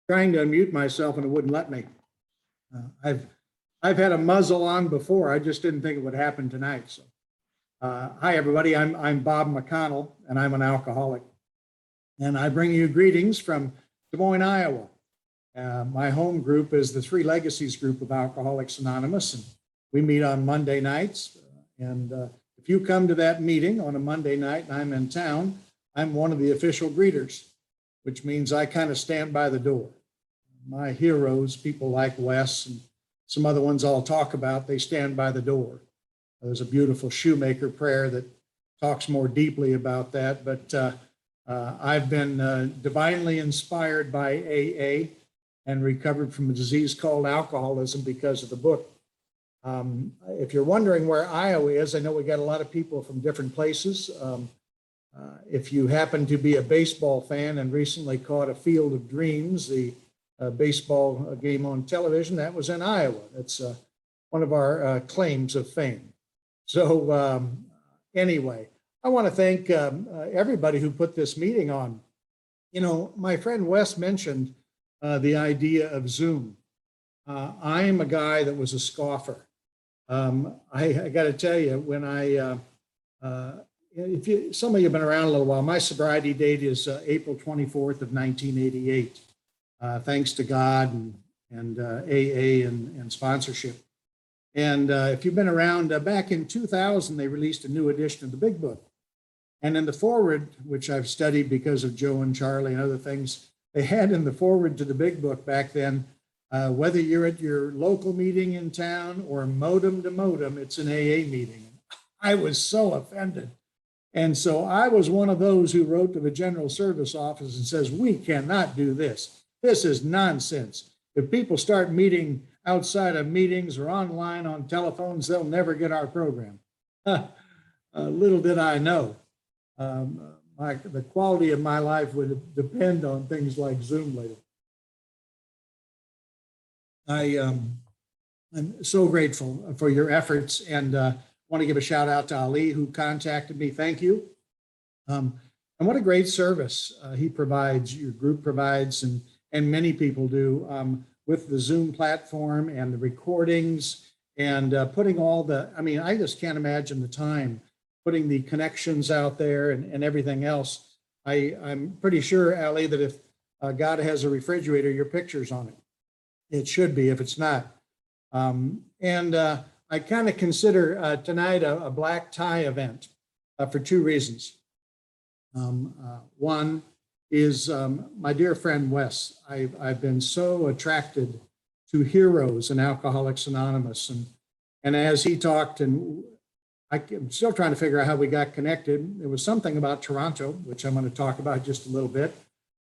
trying to unmute myself and it wouldn't let me. I've had a muzzle on before. I just didn't think it would happen tonight. So, hi everybody. I'm Bob McConnell, and I'm an alcoholic. And I bring you greetings from Des Moines, Iowa. My home group is the Three Legacies group of Alcoholics Anonymous, and we meet on Monday nights. And if you come to that meeting on a Monday night and I'm in town, I'm one of the official greeters, which means I kind of stand by the door. My heroes, people like Wes and some other ones I'll talk about, they stand by the door. There's a beautiful shoemaker prayer that talks more deeply about that, but I've been divinely inspired by AA and recovered from a disease called alcoholism because of the book. If you're wondering where Iowa is, I know we got a lot of people from different places. If you happen to be a baseball fan and recently caught a Field of Dreams, the baseball game on television, that was in Iowa. That's one of our claims of fame. So anyway, I want to thank everybody who put this meeting on. You know, my friend Wes mentioned the idea of Zoom. I am a guy that was a scoffer. I got to tell you, when some of you have been around a little while, my sobriety date is April 24th of 1988, thanks to God and AA and sponsorship. And if you've been around, back in 2000, they released a new edition of the Big Book. And in the foreword, which I've studied because of Joe and Charlie and other things, they had in the foreword to the Big Book back then, whether you're at your local meeting in town or modem to modem, it's an AA meeting. I was so offended. And so I was one of those who wrote to the General Service Office and says, we cannot do this. This is nonsense. If people start meeting outside of meetings or online on telephones, they'll never get our program. Little did I know. The quality of my life would depend on things like Zoom later. I'm so grateful for your efforts, and want to give a shout out to Ali, who contacted me. Thank you. And what a great service he provides, your group provides, and many people do with the Zoom platform and the recordings and putting all the, I mean, I just can't imagine the time putting the connections out there and everything else. I'm pretty sure, Ali, that if God has a refrigerator, your picture's on it. It should be if it's not. I kind of consider tonight a black tie event for two reasons. One is my dear friend Wes. I've been so attracted to heroes in Alcoholics Anonymous, and as he talked, and I'm still trying to figure out how we got connected. There was something about Toronto, which I'm going to talk about just a little bit.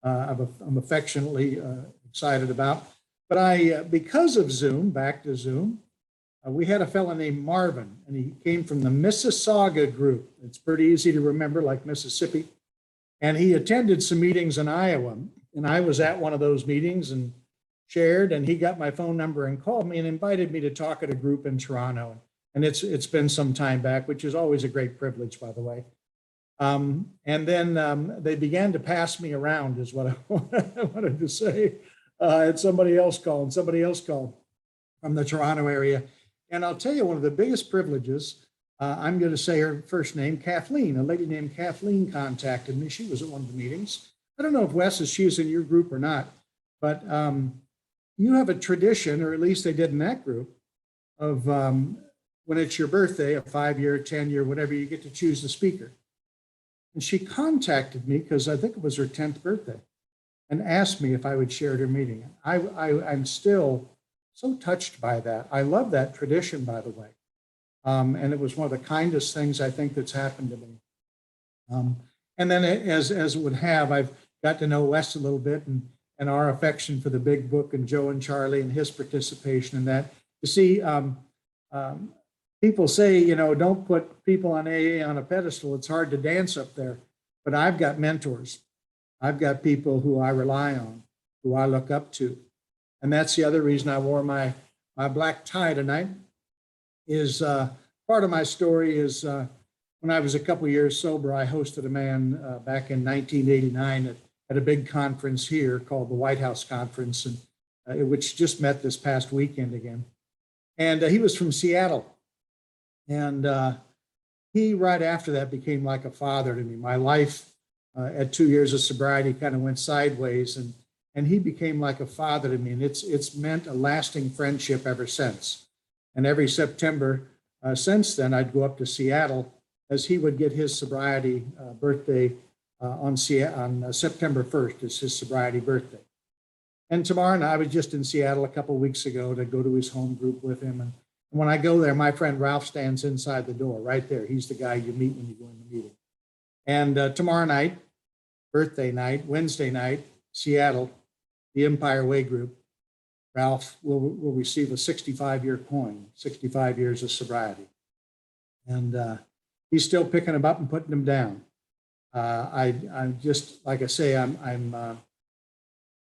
I'm affectionately excited about. But because of Zoom, back to Zoom, we had a fellow named Marvin, and he came from the Mississauga group. It's pretty easy to remember, like Mississippi. And he attended some meetings in Iowa. And I was at one of those meetings and shared, and he got my phone number and called me and invited me to talk at a group in Toronto. And it's been some time back, which is always a great privilege, by the way. And then they began to pass me around, is what I wanted to say. And somebody else called from the Toronto area. And I'll tell you, one of the biggest privileges, I'm going to say her first name, Kathleen. A lady named Kathleen contacted me. She was at one of the meetings. I don't know if Wes, she was in your group or not, but you have a tradition, or at least they did in that group, of when it's your birthday, a 5-year, 10-year, whatever, you get to choose the speaker. And she contacted me because I think it was her 10th birthday and asked me if I would share at her meeting. I'm still so touched by that. I love that tradition, by the way. And it was one of the kindest things I think that's happened to me. And then as it would have, I've got to know Wes a little bit and our affection for the Big Book and Joe and Charlie and his participation in that. You see, people say, you know, don't put people on AA on a pedestal. It's hard to dance up there. But I've got mentors. I've got people who I rely on, who I look up to. And that's the other reason I wore my black tie tonight. Is part of my story is when I was a couple years sober, I hosted a man back in 1989 at a big conference here called the White House Conference, and which just met this past weekend again. And he was from Seattle. And he, right after that, became like a father to me. My life at 2 years of sobriety kind of went sideways, and he became like a father to me. And it's meant a lasting friendship ever since. And every September since then, I'd go up to Seattle as he would get his sobriety birthday on September 1st is his sobriety birthday. And tomorrow night, I was just in Seattle a couple of weeks ago to go to his home group with him. And when I go there, my friend Ralph stands inside the door right there. He's the guy you meet when you go in the meeting. And tomorrow night, birthday night, Wednesday night, Seattle, the Empire Way group, Ralph will receive a 65-year coin, 65 years of sobriety. And he's still picking them up and putting them down. I'm just, like I say, I'm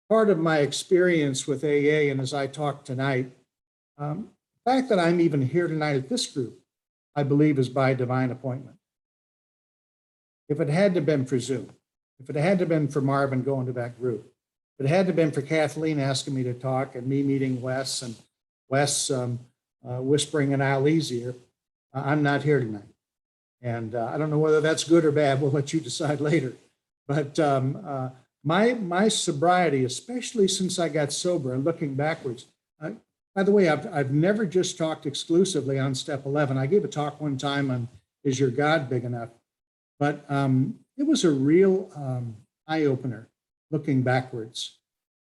part of my experience with AA, and as I talk tonight, the fact that I'm even here tonight at this group, I believe is by divine appointment. If it had to have been for Zoom, if it had to have been for Marvin going to that group, if it had to have been for Kathleen asking me to talk and me meeting Wes and Wes whispering in Ali's ear, I'm not here tonight. And I don't know whether that's good or bad. We'll let you decide later. But my sobriety, especially since I got sober and looking backwards, by the way, I've never just talked exclusively on step 11. I gave a talk one time on Is Your God Big Enough? But it was a real eye-opener looking backwards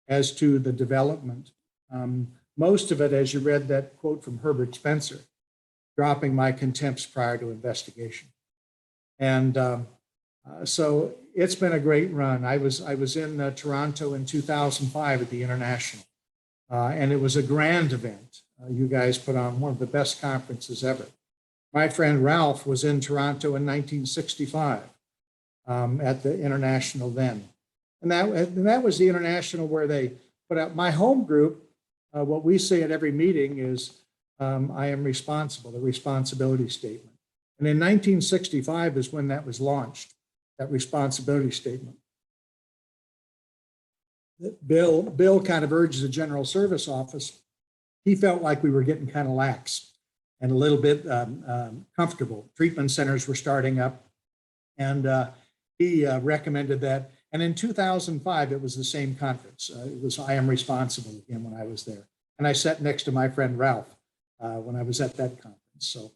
as to the development. Most of it, as you read that quote from Herbert Spencer, dropping my contempts prior to investigation. And so it's been a great run. I was in Toronto in 2005 at the International, and it was a grand event. You guys put on one of the best conferences ever. My friend Ralph was in Toronto in 1965 at the International then. And that was the International where they put out my home group. What we say at every meeting is, I am responsible, the responsibility statement. And in 1965 is when that was launched, that responsibility statement. Bill kind of urged the General Service Office. He felt like we were getting kind of lax and a little bit comfortable. Treatment centers were starting up, and he recommended that. And in 2005, it was the same conference. It was I Am Responsible again when I was there. And I sat next to my friend Ralph when I was at that conference. So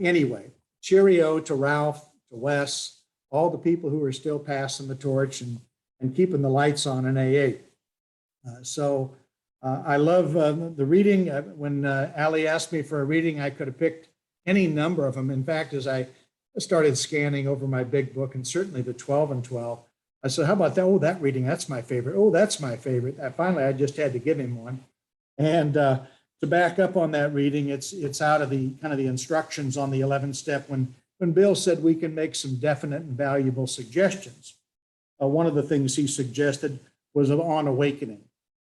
anyway, cheerio to Ralph, to Wes, all the people who are still passing the torch and keeping the lights on in AA. I love the reading. When Ali asked me for a reading, I could have picked any number of them. In fact, as I started scanning over my big book, and certainly the 12 and 12, I said, how about that? Oh, that reading, that's my favorite. Oh, that's my favorite. Finally, I just had to give him one. And to back up on that reading, it's out of the kind of the instructions on the 11th step when Bill said we can make some definite and valuable suggestions. One of the things he suggested was on awakening.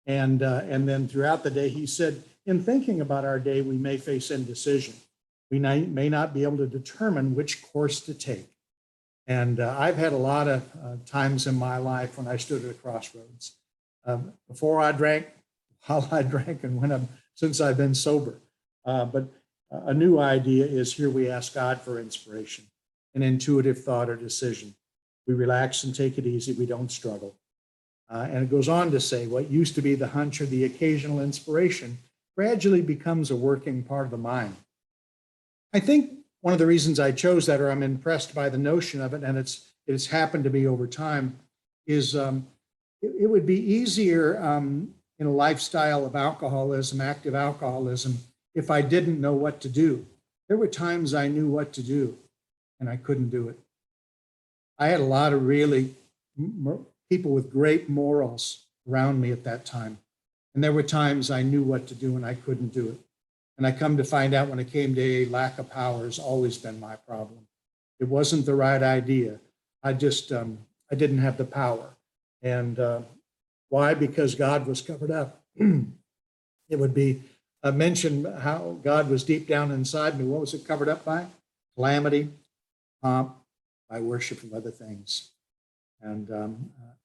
And then throughout the day, he said, in thinking about our day, we may face indecision. We may not be able to determine which course to take. And I've had a lot of times in my life when I stood at a crossroads. Before I drank, while I drank, and since I've been sober. But a new idea is here we ask God for inspiration, an intuitive thought or decision. We relax and take it easy. We don't struggle. And it goes on to say what used to be the hunch or the occasional inspiration gradually becomes a working part of the mind. I think one of the reasons I chose that, or I'm impressed by the notion of it, and it's happened to me over time, is it would be easier in a lifestyle of alcoholism, active alcoholism, if I didn't know what to do. There were times I knew what to do and I couldn't do it. I had a lot of really people with great morals around me at that time. And there were times I knew what to do and I couldn't do it. And I come to find out when it came to a lack of power has always been my problem. It wasn't the right idea. I just, I didn't have the power. And why? Because God was covered up. It would be mentioned how God was deep down inside me. What was it covered up by? Calamity, pomp, by worship of other things. And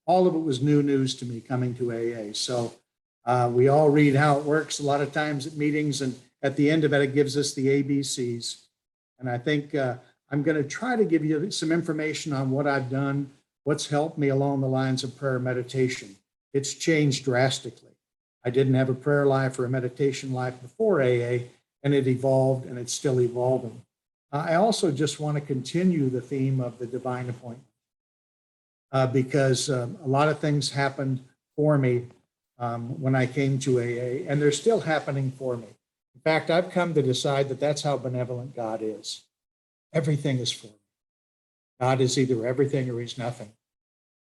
all of it was new news to me coming to AA. So we all read how it works a lot of times at meetings, and at the end of it, it gives us the ABCs. And I think I'm going to try to give you some information on what I've done, what's helped me along the lines of prayer meditation. It's changed drastically. I didn't have a prayer life or a meditation life before AA, and it evolved, and it's still evolving. I also just want to continue the theme of the divine appointment because a lot of things happened for me when I came to AA, and they're still happening for me. In fact, I've come to decide that that's how benevolent God is. Everything is for me. God is either everything or he's nothing.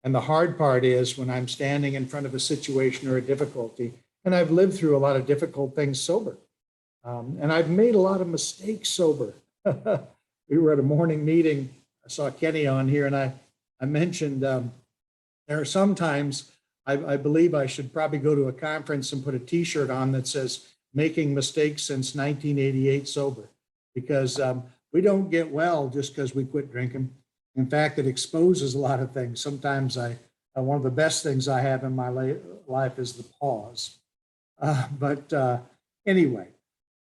And the hard part is when I'm standing in front of a situation or a difficulty, and I've lived through a lot of difficult things sober, and I've made a lot of mistakes sober. We were at a morning meeting. I saw Kenny on here, and I mentioned there are sometimes I believe I should probably go to a conference and put a T-shirt on that says "Making Mistakes Since 1988 Sober," because we don't get well just because we quit drinking. In fact, it exposes a lot of things. Sometimes one of the best things I have in my life is the pause. Anyway,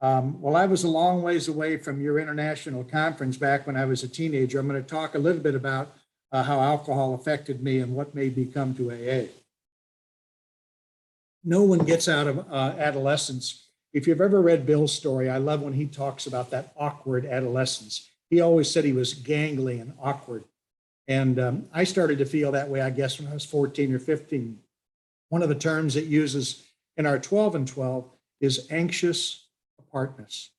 well, I was a long ways away from your international conference back when I was a teenager. I'm going to talk a little bit about how alcohol affected me and what made me come to AA. No one gets out of adolescence. If you've ever read Bill's story, I love when he talks about that awkward adolescence. He always said he was gangly and awkward. And I started to feel that way, I guess, when I was 14 or 15. One of the terms it uses in our 12 and 12 is anxious apartness,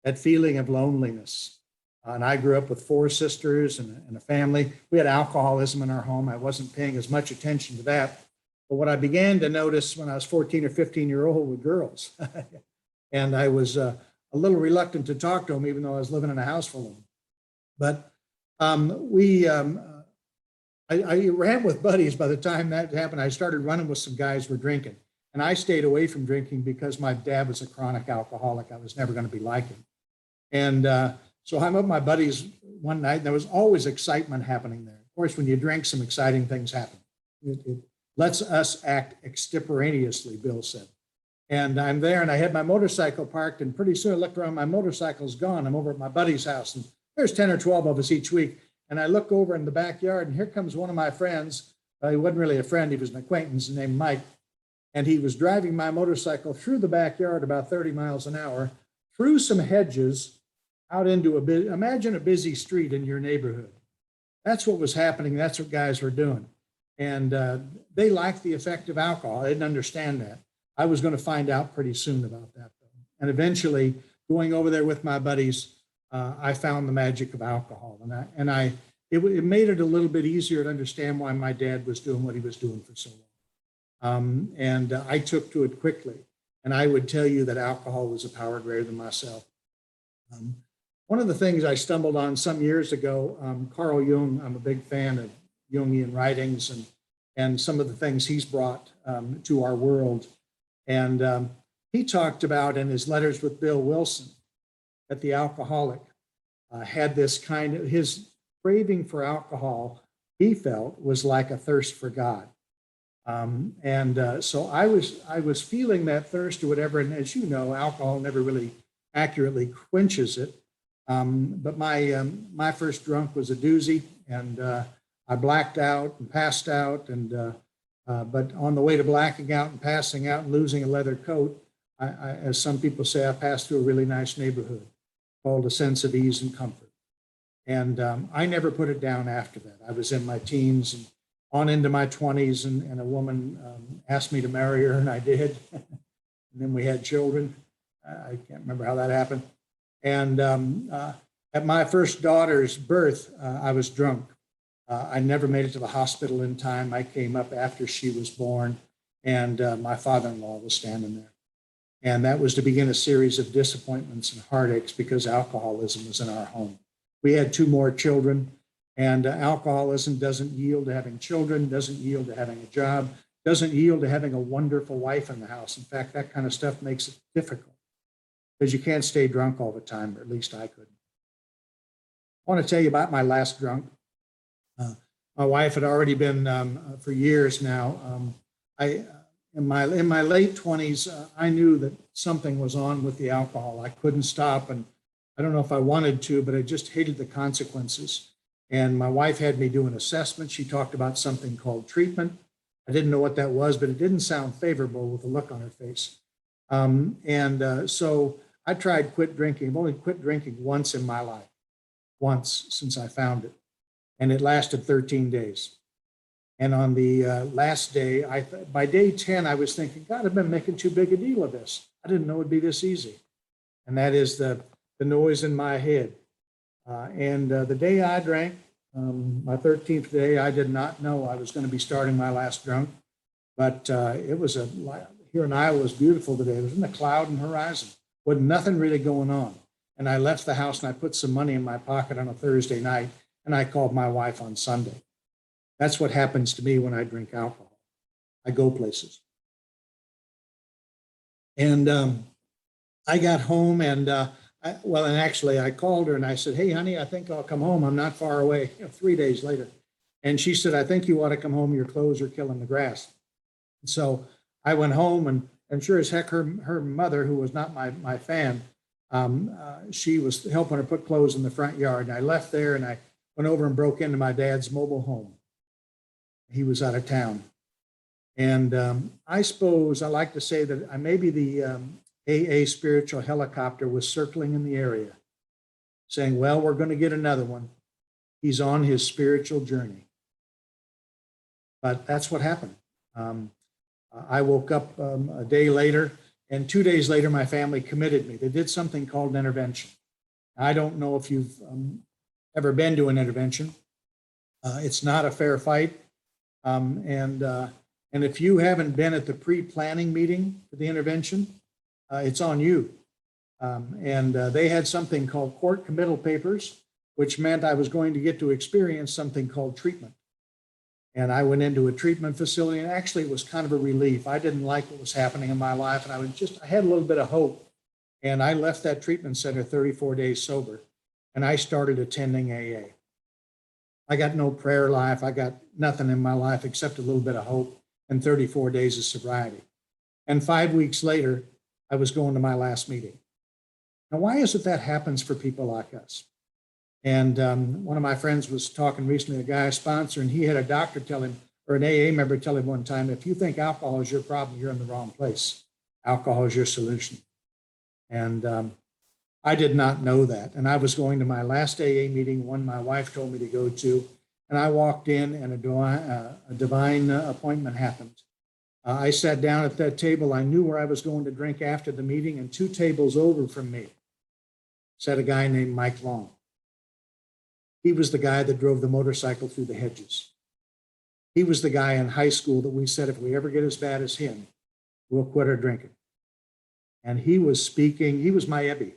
that feeling of loneliness. And I grew up with 4 sisters and a family. We had alcoholism in our home. I wasn't paying as much attention to that. But what I began to notice when I was 14 or 15-year-old were girls. And I was a little reluctant to talk to them, even though I was living in a house full of them. But I ran with buddies. By the time that happened, I started running with some guys who were drinking. And I stayed away from drinking because my dad was a chronic alcoholic. I was never going to be like him. And so I'm with my buddies one night, and there was always excitement happening there. Of course, when you drink, some exciting things happen. It lets us act extemporaneously, Bill said. And I'm there, and I had my motorcycle parked, and pretty soon I looked around, my motorcycle's gone. I'm over at my buddy's house, and there's 10 or 12 of us each week. And I look over in the backyard, and here comes one of my friends. He wasn't really a friend. He was an acquaintance named Mike. And he was driving my motorcycle through the backyard about 30 miles an hour, through some hedges, out into imagine a busy street in your neighborhood. That's what was happening. That's what guys were doing. And they liked the effect of alcohol. I didn't understand that. I was going to find out pretty soon about that, though. And eventually, going over there with my buddies, I found the magic of alcohol. It made it a little bit easier to understand why my dad was doing what he was doing for so long. I took to it quickly. And I would tell you that alcohol was a power greater than myself. One of the things I stumbled on some years ago, Carl Jung, I'm a big fan of Jungian writings and some of the things he's brought to our world. And he talked about in his letters with Bill Wilson that the alcoholic had this kind of, his craving for alcohol, he felt was like a thirst for God. So I was feeling that thirst or whatever. And as you know, alcohol never really accurately quenches it. But my first drunk was a doozy, and I blacked out and passed out. But on the way to blacking out and passing out and losing a leather coat, as some people say, I passed through a really nice neighborhood called a sense of ease and comfort. And I never put it down after that. I was in my teens and on into my 20s, and a woman asked me to marry her, and I did. And then we had children. I can't remember how that happened. And at my first daughter's birth, I was drunk. I never made it to the hospital in time. I came up after she was born, and my father-in-law was standing there. And that was to begin a series of disappointments and heartaches because alcoholism was in our home. We had 2 more children, and alcoholism doesn't yield to having children, doesn't yield to having a job, doesn't yield to having a wonderful wife in the house. In fact, that kind of stuff makes it difficult because you can't stay drunk all the time, or at least I couldn't. I want to tell you about my last drunk. My wife had already been for years now. I in my late 20s, I knew that something was on with the alcohol. I couldn't stop, and I don't know if I wanted to, but I just hated the consequences. And my wife had me do an assessment. She talked about something called treatment. I didn't know what that was, but it didn't sound favorable with the look on her face. So I tried quit drinking. I've only quit drinking once in my life, once since I found it, and it lasted 13 days. And on the last day, by day 10, I was thinking, God, I've been making too big a deal of this. I didn't know it'd be this easy. And that is the noise in my head. The day I drank, my 13th day, I did not know I was going to be starting my last drunk. But it was here in Iowa, it was beautiful today. It was in the cloud and horizon with nothing really going on. And I left the house and I put some money in my pocket on a Thursday night, and I called my wife on Sunday. That's what happens to me when I drink alcohol. I go places. And I got home and actually I called her and I said, hey, honey, I think I'll come home. I'm not far away, 3 days later. And she said, I think you ought to come home. Your clothes are killing the grass. And so I went home and sure as heck, her mother, who was not my fan, she was helping her put clothes in the front yard. And I left there and I went over and broke into my dad's mobile home. He was out of town. And I suppose I like to say that maybe the AA spiritual helicopter was circling in the area saying, well, we're going to get another one. He's on his spiritual journey. But that's what happened. I woke up a day later, and 2 days later, my family committed me. They did something called an intervention. I don't know if you've ever been to an intervention. It's not a fair fight. And if you haven't been at the pre-planning meeting for the intervention, it's on you. They had something called court committal papers, which meant I was going to get to experience something called treatment. And I went into a treatment facility, and actually it was kind of a relief. I didn't like what was happening in my life, and I had a little bit of hope. And I left that treatment center 34 days sober, and I started attending AA. I got no prayer life. I got nothing in my life except a little bit of hope and 34 days of sobriety. And 5 weeks later, I was going to my last meeting. Now, why is it that happens for people like us? And one of my friends was talking recently, a guy, a sponsor, and he had a doctor tell him, or an AA member tell him one time, if you think alcohol is your problem, you're in the wrong place. Alcohol is your solution. And I did not know that. And I was going to my last AA meeting, one my wife told me to go to, and I walked in and a divine appointment happened. I sat down at that table. I knew where I was going to drink after the meeting, and 2 tables over from me sat a guy named Mike Long. He was the guy that drove the motorcycle through the hedges. He was the guy in high school that we said, if we ever get as bad as him, we'll quit our drinking. And he was speaking, he was my Ebby.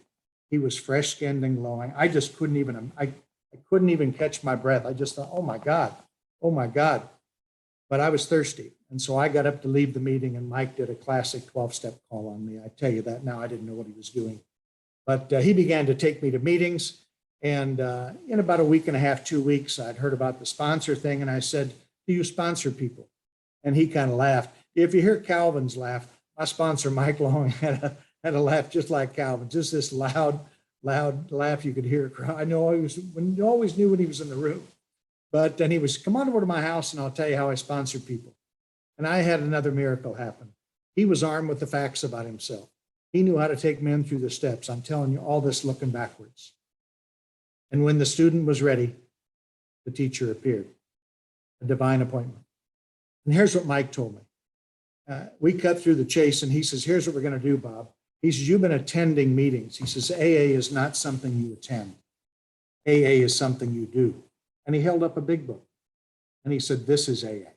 He was fresh-skinned and glowing. I just couldn't even, I couldn't even catch my breath. I just thought, oh my God. But I was thirsty. And so I got up to leave the meeting, and Mike did a classic 12-step call on me. I tell you that now, I didn't know what he was doing. But he began to take me to meetings. And in about a week and a half, 2 weeks, I'd heard about the sponsor thing. And I said, do you sponsor people? And he kind of laughed. If you hear Calvin's laugh, my sponsor, Mike Long, had a laugh just like Calvin, just this loud laugh you could hear. I know you always knew when he was in the room. But then he was, come on over to my house and I'll tell you how I sponsor people. And I had another miracle happen. He was armed with the facts about himself. He knew how to take men through the steps. I'm telling you, all this looking backwards. And when the student was ready, the teacher appeared, a divine appointment. And here's what Mike told me. We cut through the chase, and he says, here's what we're going to do, Bob. He says, you've been attending meetings. He says, AA is not something you attend. AA is something you do. And he held up a big book, and he said, this is AA.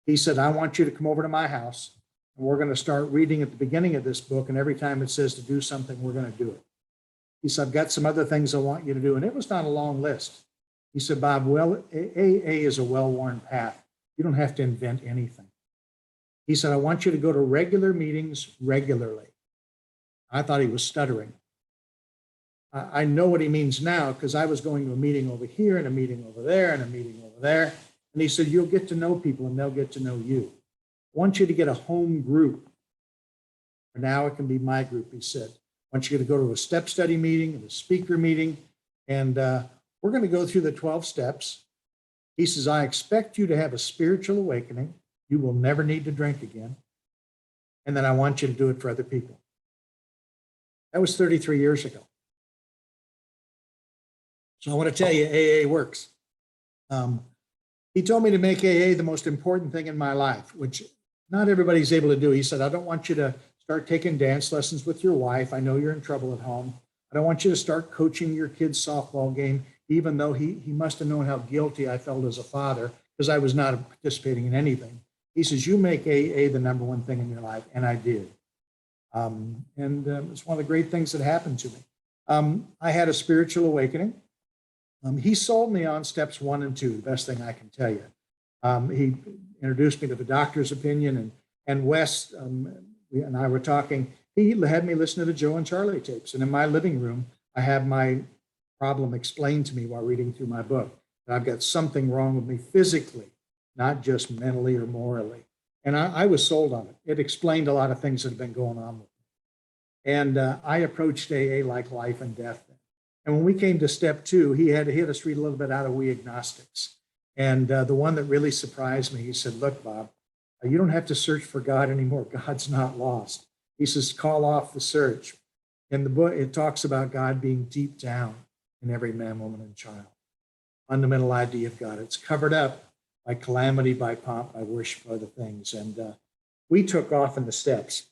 He said, I want you to come over to my house, and we're going to start reading at the beginning of this book, and every time it says to do something, we're going to do it. He said, I've got some other things I want you to do. And it was not a long list. He said, Bob, well, AA is a well-worn path. You don't have to invent anything. He said, I want you to go to regular meetings regularly. I thought he was stuttering. I know what he means now, because I was going to a meeting over here and a meeting over there and a meeting over there. And he said, you'll get to know people and they'll get to know you. I want you to get a home group. For now it can be my group, he said. I want you to go to a step study meeting and a speaker meeting. And we're going to go through the 12 steps. He says, I expect you to have a spiritual awakening. You will never need to drink again. And then I want you to do it for other people. That was 33 years ago. So I want to tell you, AA works. He told me to make AA the most important thing in my life, which not everybody's able to do. He said, I don't want you to start taking dance lessons with your wife. I know you're in trouble at home. I don't want you to start coaching your kid's softball game, even though he must have known how guilty I felt as a father because I was not participating in anything. He says, you make AA the number one thing in your life. And I did. It's one of the great things that happened to me. I had a spiritual awakening. He sold me on steps 1 and 2, the best thing I can tell you. He introduced me to the doctor's opinion, and Wes and I were talking. He had me listen to the Joe and Charlie tapes. And in my living room, I have my problem explained to me while reading through my book. That I've got something wrong with me physically, not just mentally or morally. And I was sold on it. It explained a lot of things that have been going on with me. And I approached AA like life and death. And when we came to step 2, he had us read a little bit out of We Agnostics. And the one that really surprised me, he said, look, Bob, you don't have to search for God anymore. God's not lost. He says, call off the search. In the book, it talks about God being deep down in every man, woman, and child. Fundamental idea of God. It's covered up by calamity, by pomp, by worship, other things. And we took off in the steps.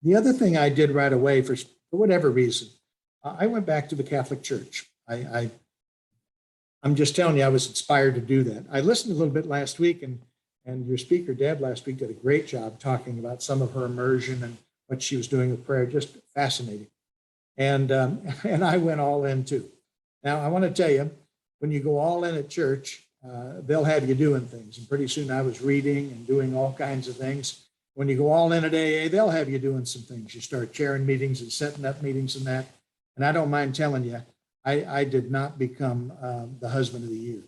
The other thing I did right away, for whatever reason, I went back to the Catholic Church. I'm just telling you, I was inspired to do that. I listened a little bit last week, and your speaker, Deb, last week did a great job talking about some of her immersion and what she was doing with prayer. Just fascinating. And I went all in too. Now, I want to tell you, when you go all in at church, they'll have you doing things. And pretty soon I was reading and doing all kinds of things. When you go all in at AA, they'll have you doing some things. You start chairing meetings and setting up meetings and that. And I don't mind telling you, I did not become the husband of the year.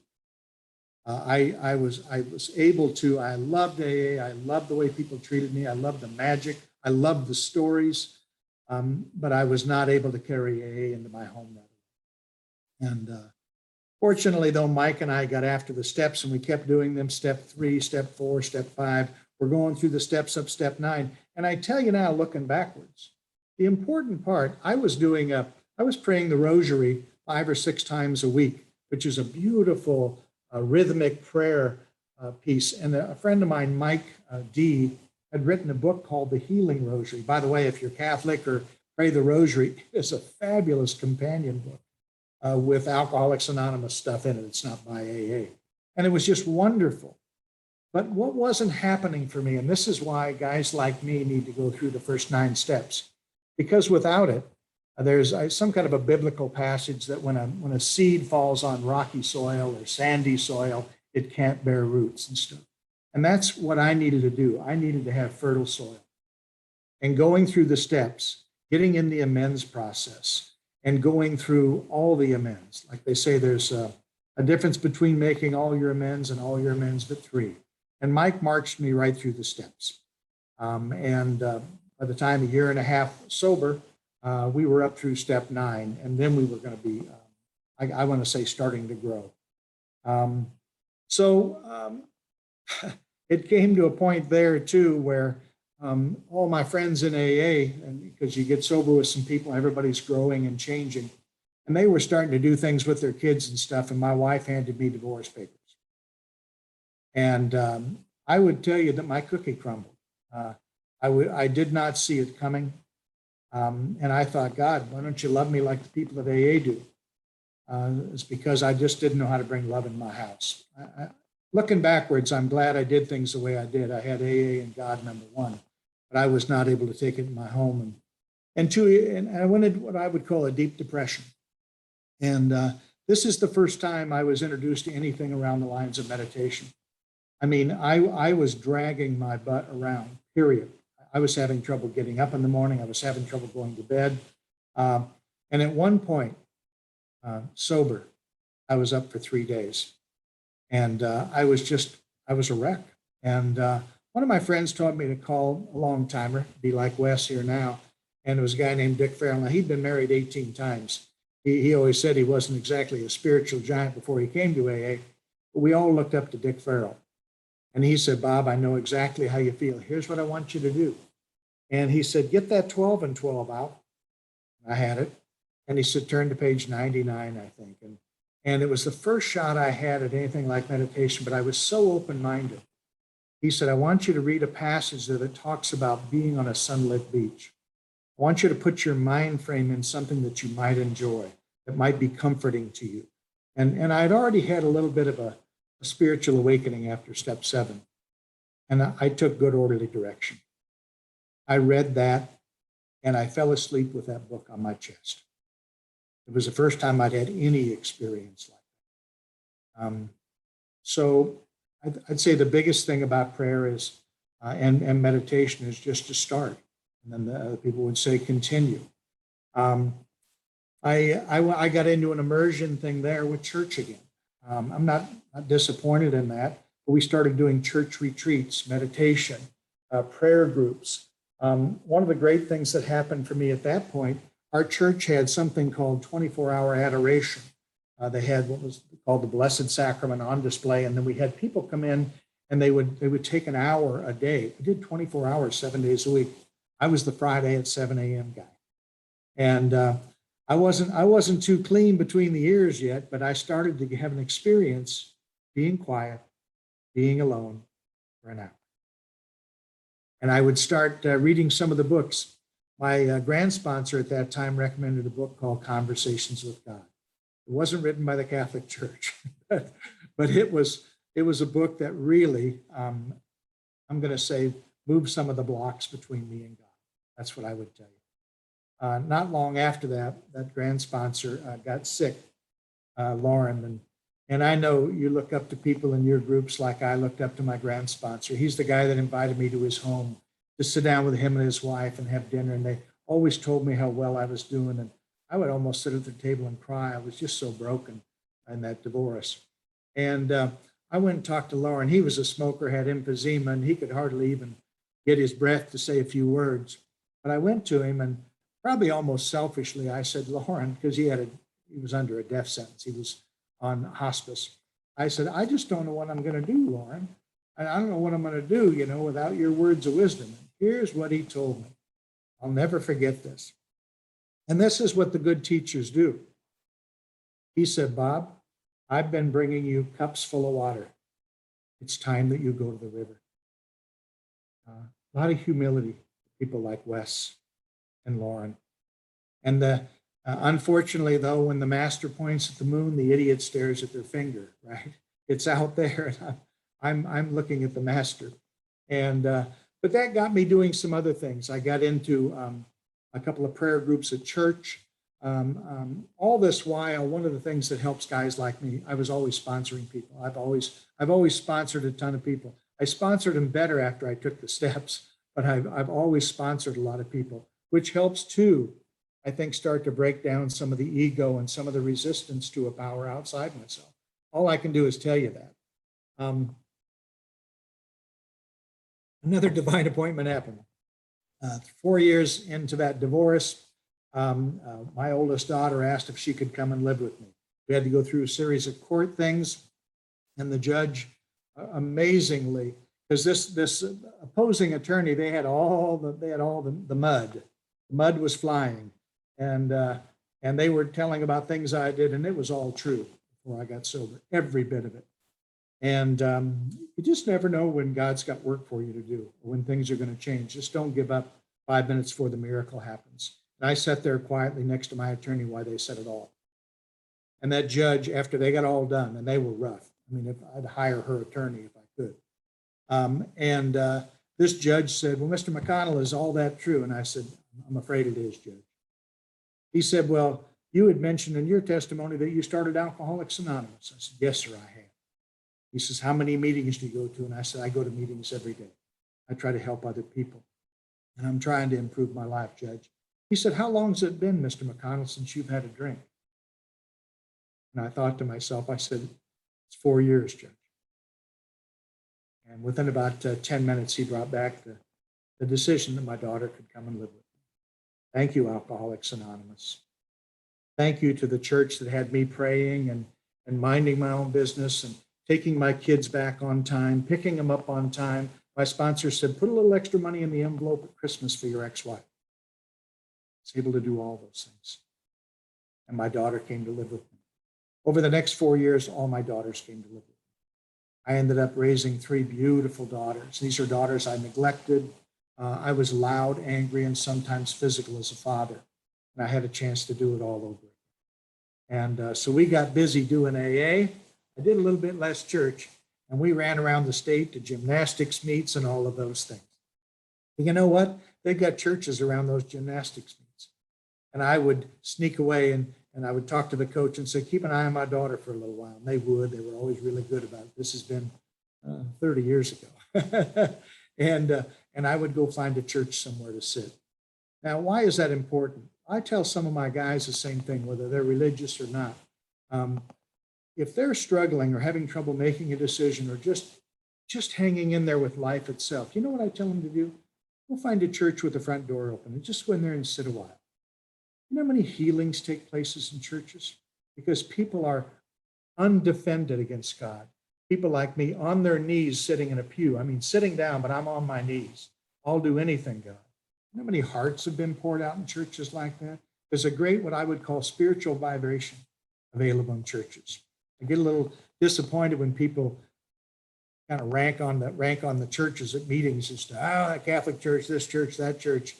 I was able to. I loved AA. I loved the way people treated me. I loved the magic. I loved the stories. But I was not able to carry AA into my home that way. And fortunately, though, Mike and I got after the steps, and we kept doing them. Step 3, step 4, step 5. We're going through the steps up step 9. And I tell you now, looking backwards, the important part, I was praying the rosary 5 or 6 times a week, which is a beautiful rhythmic prayer piece. And a friend of mine, Mike D., had written a book called The Healing Rosary. By the way, if you're Catholic or pray the rosary, it's a fabulous companion book with Alcoholics Anonymous stuff in it. It's not by AA. And it was just wonderful. But what wasn't happening for me, and this is why guys like me need to go through the first 9 steps, because without it, there's some kind of a biblical passage that when a seed falls on rocky soil or sandy soil, it can't bear roots and stuff. And that's what I needed to do. I needed to have fertile soil. And going through the steps, getting in the amends process, and going through all the amends. Like they say, there's a difference between making all your amends and all your amends but 3. And Mike marched me right through the steps. By the time a year and a half sober, we were up through step 9, and then we were going to be, I want to say, starting to grow. It came to a point there too where all my friends in AA, and because you get sober with some people, everybody's growing and changing, and they were starting to do things with their kids and stuff, and my wife handed me divorce papers. And I would tell you that my cookie crumbled. I did not see it coming. And I thought, God, why don't you love me like the people at AA do? It's because I just didn't know how to bring love in my house. Looking backwards, I'm glad I did things the way I did. I had AA and God number 1, but I was not able to take it in my home. And I went into what I would call a deep depression. And this is the first time I was introduced to anything around the lines of meditation. I mean, I was dragging my butt around, period. I was having trouble getting up in the morning. I was having trouble going to bed. And at one point, sober, I was up for 3 days. And I was a wreck. And one of my friends told me to call a long timer, be like Wes here now. And it was a guy named Dick Farrell. Now, he'd been married 18 times. He always said he wasn't exactly a spiritual giant before he came to AA, but we all looked up to Dick Farrell. And he said, Bob, I know exactly how you feel. Here's what I want you to do. And he said, get that 12 and 12 out. I had it. And he said, turn to page 99, I think. And it was the first shot I had at anything like meditation, but I was so open-minded. He said, I want you to read a passage that talks about being on a sunlit beach. I want you to put your mind frame in something that you might enjoy, that might be comforting to you. And I'd already had a little bit of a spiritual awakening after step 7. And I took good orderly direction. I read that and I fell asleep with that book on my chest. It was the first time I'd had any experience like that. So I'd say the biggest thing about prayer is, and meditation is just to start. And then the other people would say, continue. I got into an immersion thing there with church again. I'm not disappointed in that, but we started doing church retreats, meditation, prayer groups. One of the great things that happened for me at that point, our church had something called 24-hour adoration. They had what was called the Blessed Sacrament on display, and then we had people come in and they would take an hour a day. We did 24 hours, 7 days a week. I was the Friday at 7 a.m. guy. And I wasn't too clean between the ears yet, but I started to have an experience being quiet, being alone for an hour. And I would start reading some of the books. My grand sponsor at that time recommended a book called Conversations with God. It wasn't written by the Catholic Church, but it was a book that really, I'm going to say, moved some of the blocks between me and God. That's what I would tell you. Not long after that grand sponsor got sick, Lauren, and I know you look up to people in your groups like I looked up to my grand sponsor. He's the guy that invited me to his home to sit down with him and his wife and have dinner, and they always told me how well I was doing, and I would almost sit at the table and cry. I was just so broken in that divorce. And I went and talked to Lauren. He was a smoker, had emphysema, and he could hardly even get his breath to say a few words. But I went to him, and probably almost selfishly, I said, Lauren, because he was under a death sentence. He was on hospice. I said, I just don't know what I'm going to do, Lauren. I don't know what I'm going to do, without your words of wisdom. And here's what he told me. I'll never forget this. And this is what the good teachers do. He said, Bob, I've been bringing you cups full of water. It's time that you go to the river. A lot of humility, people like Wes and Lauren. And unfortunately, though, when the master points at the moon, the idiot stares at their finger, right? It's out there, and I'm looking at the master. And but that got me doing some other things. I got into a couple of prayer groups at church. All this while, one of the things that helps guys like me, I was always sponsoring people. I've always sponsored a ton of people. I sponsored them better after I took the steps, but I've always sponsored a lot of people, which helps too, I think, start to break down some of the ego and some of the resistance to a power outside myself. All I can do is tell you that. Another divine appointment happened. 4 years into that divorce, my oldest daughter asked if she could come and live with me. We had to go through a series of court things, and the judge, amazingly, because this opposing attorney, they had all the mud. The mud was flying, and they were telling about things I did, and it was all true before I got sober, every bit of it. And you just never know when God's got work for you to do, or when things are going to change. Just don't give up 5 minutes before the miracle happens. And I sat there quietly next to my attorney while they said it all. And that judge, after they got all done, and they were rough. I mean, if I'd hire her attorney if I could. This judge said, well, Mr. McConnell, is all that true? And I said, I'm afraid it is, Judge. He said, well, you had mentioned in your testimony that you started Alcoholics Anonymous. I said, yes, sir, I have. He says, how many meetings do you go to? And I said, I go to meetings every day. I try to help other people. And I'm trying to improve my life, Judge. He said, how long has it been, Mr. McConnell, since you've had a drink? And I thought to myself, I said, It's 4 years, Judge. And within about 10 minutes, he brought back the decision that my daughter could come and live with me. Thank you, Alcoholics Anonymous. Thank you to the church that had me praying and minding my own business and taking my kids back on time, picking them up on time. My sponsor said, put a little extra money in the envelope at Christmas for your ex-wife. I was able to do all those things. And my daughter came to live with me. Over the next 4 years, all my daughters came to live with me. I ended up raising 3 beautiful daughters. These are daughters I neglected. I was loud, angry, and sometimes physical as a father. And I had a chance to do it all over again. And so we got busy doing AA. I did a little bit less church, and we ran around the state to gymnastics meets and all of those things. But you know what? They've got churches around those gymnastics meets. And I would sneak away and I would talk to the coach and say, keep an eye on my daughter for a little while. And they would. They were always really good about it. This has been 30 years ago. And I would go find a church somewhere to sit. Now, why is that important? I tell some of my guys the same thing, whether they're religious or not. If they're struggling or having trouble making a decision or just hanging in there with life itself, you know what I tell them to do? Go find a church with the front door open and just go in there and sit a while. You know how many healings take places in churches? Because people are undefended against God. People like me on their knees sitting in a pew. I mean, sitting down, but I'm on my knees. I'll do anything, God. You know how many hearts have been poured out in churches like that? There's a great, what I would call spiritual vibration available in churches. I get a little disappointed when people kind of rank on the churches at meetings as to, that Catholic church, this church, that church.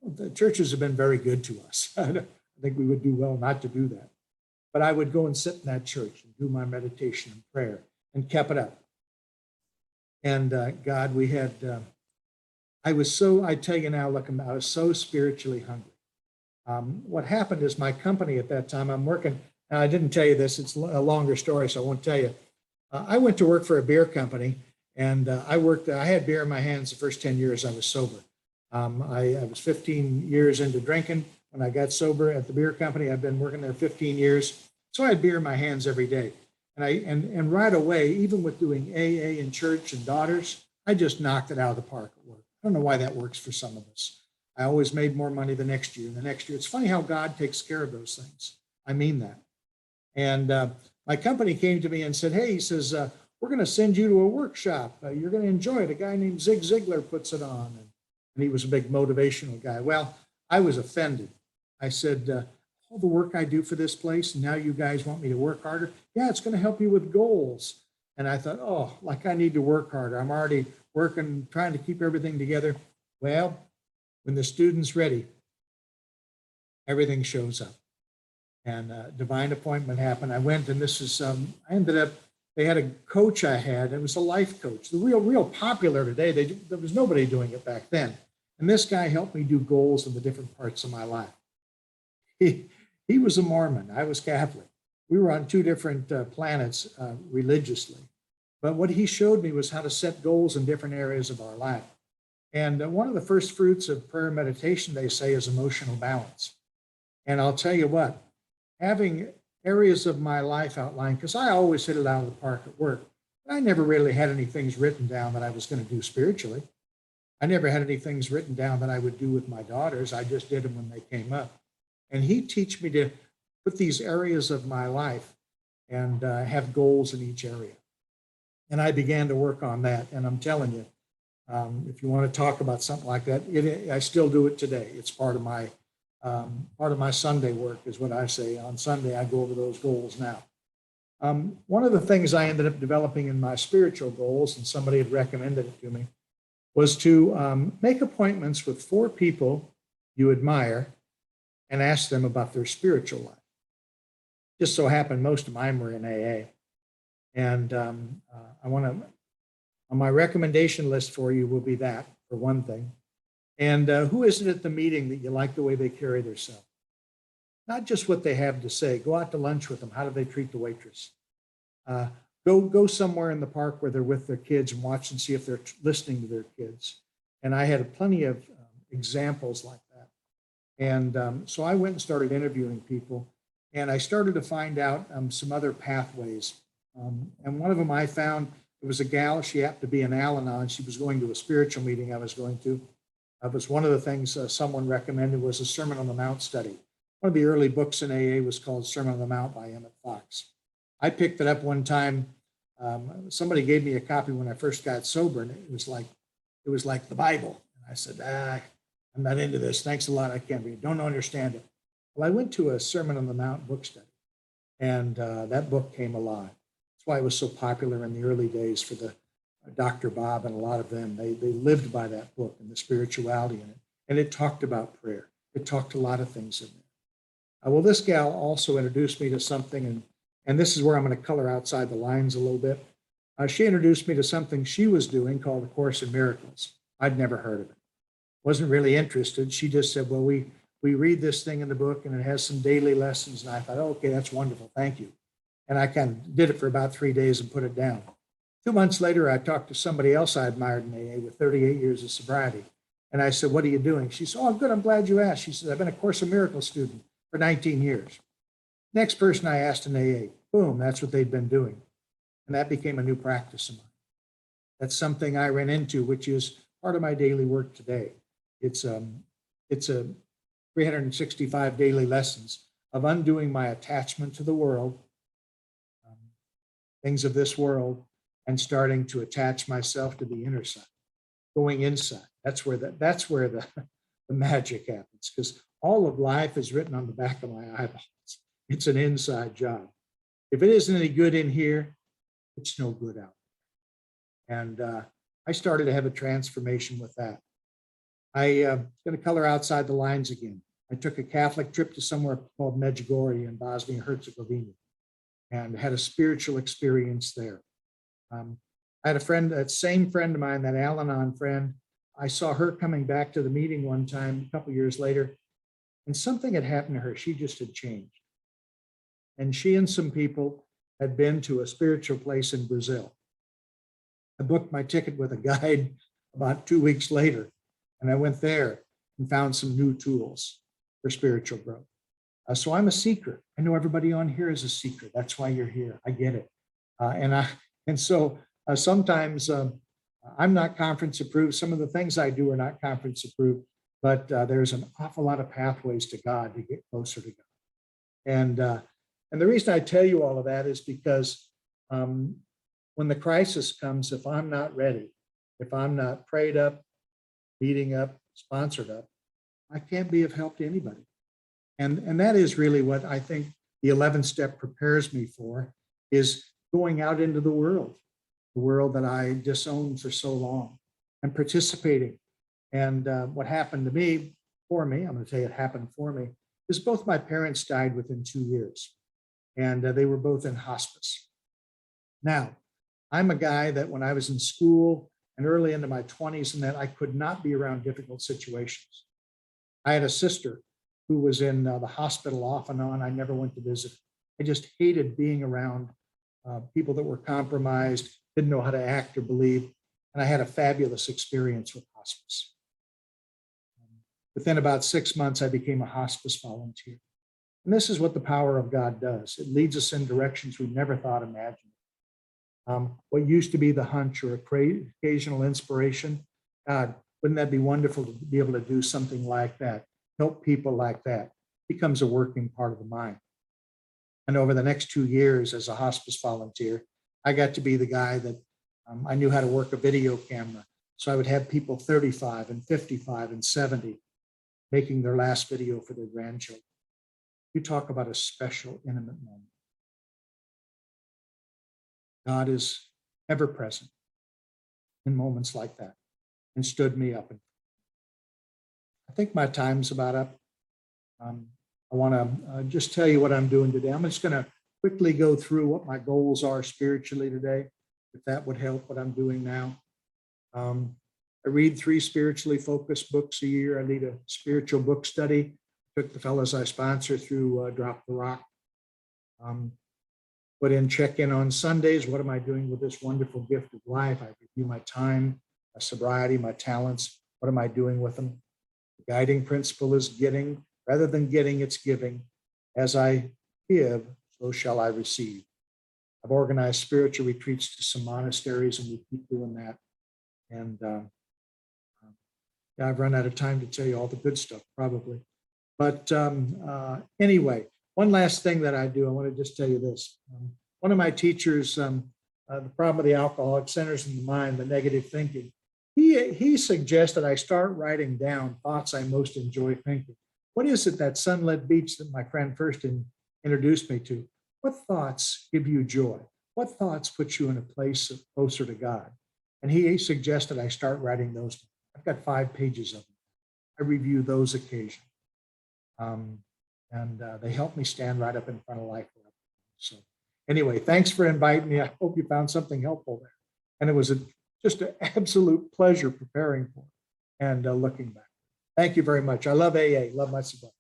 The churches have been very good to us. I think we would do well not to do that. But I would go and sit in that church and do my meditation and prayer and kept it up. And God, we had, I tell you now, look, I was so spiritually hungry. What happened is my company at that time, I'm working, and I didn't tell you this, it's a longer story, so I won't tell you. I went to work for a beer company, and I had beer in my hands the first 10 years I was sober. I was 15 years into drinking when I got sober at the beer company. I've been working there 15 years. So I had beer in my hands every day. And right away, even with doing AA in church and daughters, I just knocked it out of the park at work. I don't know why that works for some of us. I always made more money the next year and the next year. It's funny how God takes care of those things. I mean that. And my company came to me and said, hey, he says, we're going to send you to a workshop. You're going to enjoy it. A guy named Zig Ziglar puts it on. And he was a big motivational guy. Well, I was offended. I said, all the work I do for this place, and now you guys want me to work harder? Yeah, it's going to help you with goals. And I thought, like I need to work harder. I'm already working, trying to keep everything together. Well, when the student's ready, everything shows up. And divine appointment happened. I went, and this is, I ended up, they had a coach I had. It was a life coach. The real popular today. There was nobody doing it back then. And this guy helped me do goals in the different parts of my life. He was a Mormon. I was Catholic. We were on 2 different planets religiously. But what he showed me was how to set goals in different areas of our life. And one of the first fruits of prayer and meditation, they say, is emotional balance. And I'll tell you what, having areas of my life outlined, because I always hit it out of the park at work. I never really had any things written down that I was going to do spiritually. I never had any things written down that I would do with my daughters. I just did them when they came up. And he'd teach me to put these areas of my life and have goals in each area. And I began to work on that. And I'm telling you, if you want to talk about something like that, I still do it today. It's part of my Sunday work, is what I say. On Sunday, I go over those goals now. One of the things I ended up developing in my spiritual goals, and somebody had recommended it to me, was to make appointments with 4 people you admire and ask them about their spiritual life. Just so happened most of mine were in AA. And I want to, on my recommendation list for you will be that, for one thing. And who is it at the meeting that you like the way they carry themselves? Not just what they have to say. Go out to lunch with them. How do they treat the waitress? Go somewhere in the park where they're with their kids and watch and see if they're listening to their kids. And I had plenty of examples like that. And so I went and started interviewing people, and I started to find out some other pathways And one of them I found, it was a gal, she happened to be in Al-Anon. She was going to a spiritual meeting I was going to. It was one of the things someone recommended was a Sermon on the Mount study. One of the early books in AA was called Sermon on the Mount by FOTS. I picked it up one time. Somebody gave me a copy when I first got sober, and it was like the Bible. And I said, I'm not into this. Thanks a lot. I can't read. Don't understand it. Well, I went to a Sermon on the Mount book study, and that book came alive. That's why it was so popular in the early days for the Dr. Bob and a lot of them. They lived by that book and the spirituality in it. And it talked about prayer. It talked a lot of things in there. Well, this gal also introduced me to something, and this is where I'm going to color outside the lines a little bit. She introduced me to something she was doing called A Course in Miracles. I'd never heard of it. Wasn't really interested. She just said, well, we read this thing in the book and it has some daily lessons. And I thought, oh, okay, that's wonderful. Thank you. And I kind of did it for about 3 days and put it down. 2 months later, I talked to somebody else I admired in AA with 38 years of sobriety. And I said, what are you doing? She said, oh, good. I'm glad you asked. She said, I've been a Course in Miracles student for 19 years. Next person I asked in AA, boom, that's what they'd been doing. And that became a new practice of mine. That's something I ran into, which is part of my daily work today. It's a 365 daily lessons of undoing my attachment to the world, things of this world, and starting to attach myself to the inner side, going inside. That's where the magic happens, because all of life is written on the back of my eyeballs. It's an inside job. If it isn't any good in here, it's no good out there. And I started to have a transformation with that. I'm going to color outside the lines again. I took a Catholic trip to somewhere called Medjugorje in Bosnia and Herzegovina and had a spiritual experience there. I had a friend, that same friend of mine, that Al-Anon friend. I saw her coming back to the meeting one time a couple years later, and something had happened to her. She just had changed. And she and some people had been to a spiritual place in Brazil. I booked my ticket with a guide about 2 weeks later, and I went there and found some new tools for spiritual growth. So I'm a seeker. I know everybody on here is a seeker. That's why you're here. I get it. So sometimes I'm not conference approved. Some of the things I do are not conference approved, but there's an awful lot of pathways to God to get closer to God. And the reason I tell you all of that is because when the crisis comes, if I'm not ready, if I'm not prayed up, meeting up, sponsored up, I can't be of help to anybody. And that is really what I think the 11th step prepares me for, is going out into the world that I disowned for so long, and participating. And what happened to me, I'm going to tell you it happened for me, is both my parents died within 2 years, and they were both in hospice. Now, I'm a guy that when I was in school and early into my 20s and that, I could not be around difficult situations. I had a sister who was in the hospital off and on. I never went to visit. I just hated being around people that were compromised, didn't know how to act or believe. And I had a fabulous experience with hospice. Within about 6 months, I became a hospice volunteer. And this is what the power of God does. It leads us in directions we've never thought imaginable. What used to be the hunch or occasional inspiration, God, wouldn't that be wonderful to be able to do something like that, help people like that, becomes a working part of the mind. And over the next 2 years as a hospice volunteer, I got to be the guy that I knew how to work a video camera. So I would have people 35 and 55 and 70 making their last video for their grandchildren. You talk about a special, intimate moment. God is ever present in moments like that and stood me up. I think my time's about up. I want to just tell you what I'm doing today. I'm just going to quickly go through what my goals are spiritually today, if that would help what I'm doing now. I read 3 spiritually focused books a year. I lead a spiritual book study. Took the fellows I sponsor through Drop the Rock. Put in check-in on Sundays. What am I doing with this wonderful gift of life? I review my time, my sobriety, my talents. What am I doing with them? The guiding principle is getting. Rather than getting, it's giving. As I give, so shall I receive. I've organized spiritual retreats to some monasteries, and we keep doing that. And yeah, I've run out of time to tell you all the good stuff, probably. But anyway, one last thing that I do, I want to just tell you this. One of my teachers, the problem of the alcoholic centers in the mind, the negative thinking, he suggested I start writing down thoughts I most enjoy thinking. What is it, that sunlit beach that my friend first introduced me to? What thoughts give you joy? What thoughts put you in a place closer to God? And he suggested I start writing those down. I've got 5 pages of them. I review those occasionally. And they help me stand right up in front of life. So anyway, thanks for inviting me. I hope you found something helpful there. And it was just an absolute pleasure preparing for it and looking back. Thank you very much. I love AA, love my cigar.